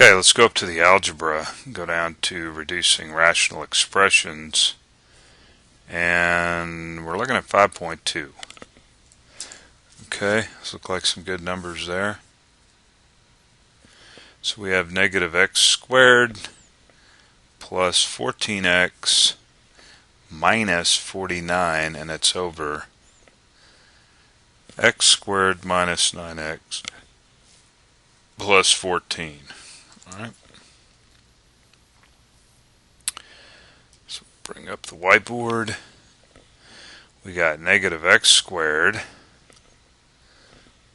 Okay, let's go up to the algebra, go down to reducing rational expressions, and we're looking at 5.2. Okay, those look like some good numbers there. So we have negative x squared plus 14x minus 49, and it's over x squared minus 9x plus 14. Alright. So bring up the whiteboard. We got negative x squared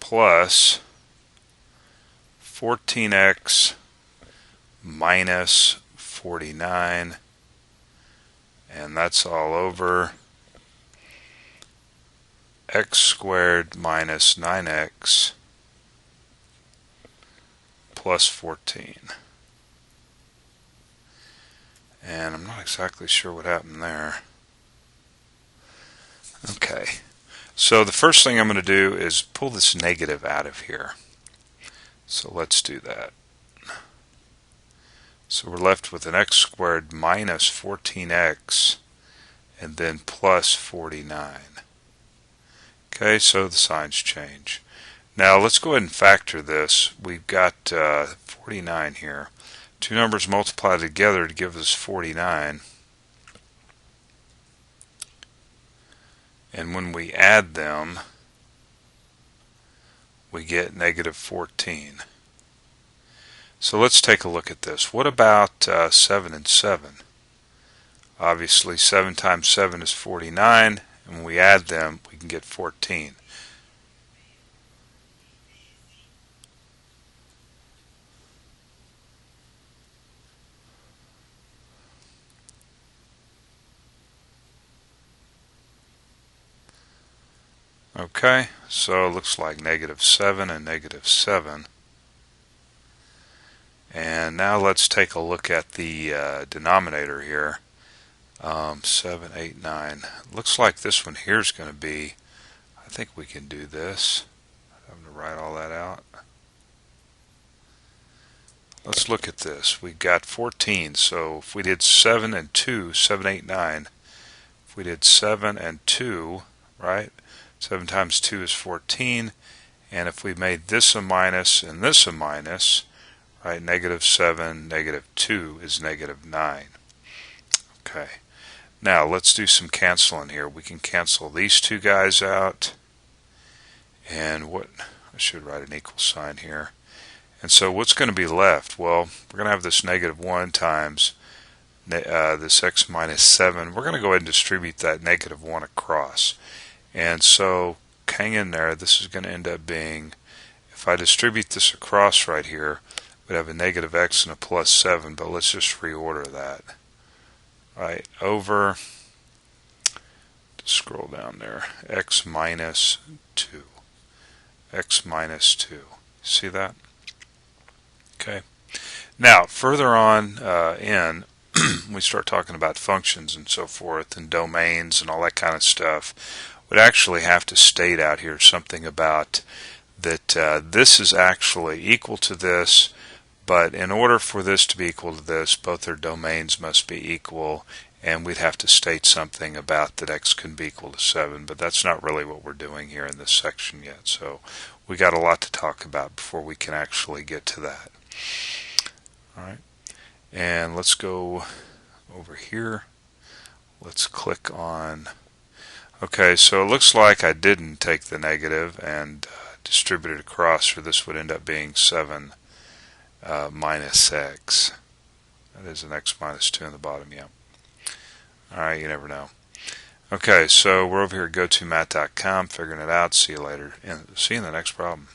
plus 14x minus 49, and that's all over x squared minus 9x plus 14. And I'm not exactly sure what happened there. Okay, so the first thing I'm going to do is pull this negative out of here. So let's do that. So we're left with an x squared minus 14x and then plus 49. Okay, so the signs change. Now let's go ahead and factor this. We've got 49 here. Two numbers multiplied together to give us 49. And when we add them, we get negative 14. So let's take a look at this. What about 7 and 7? Obviously 7 times 7 is 49, and when we add them we can get 14. Okay, so it looks like negative 7 and negative 7. And now let's take a look at the denominator here. 7, 8, 9. Looks like this one here is going to be, I think we can do this. I'm going to write all that out. Let's look at this. We've got 14, so if we did 7 and 2, 7, 8, 9. If we did 7 and 2, right? 7 times 2 is 14, and if we made this a minus and this a minus, right, negative 7, negative 2 is negative 9. Okay, now let's do some canceling here. We can cancel these two guys out, and what, I should write an equal sign here. And so what's going to be left? Well, we're going to have this negative 1 times this x minus 7. We're going to go ahead and distribute that negative 1 across. And so, hang in there, this is going to end up being, if I distribute this across right here, we'd have a negative x and a plus 7, but let's just reorder that. Right, over, scroll down there, x minus 2. X minus 2. See that? Okay. Now, further on in, we start talking about functions and so forth, and domains and all that kind of stuff. We'd actually have to state out here something about that this is actually equal to this, but in order for this to be equal to this, both their domains must be equal, and we'd have to state something about that x can be equal to 7, but that's not really what we're doing here in this section yet, so we got a lot to talk about before we can actually get to that. Alright, and let's go over here. Let's click on, okay, so it looks like I didn't take the negative and distribute it across, or this would end up being 7 minus x. That is an x minus 2 in the bottom, yeah. Alright, you never know. Okay, so we're over here at gotomath.com figuring it out. See you later, and see you in the next problem.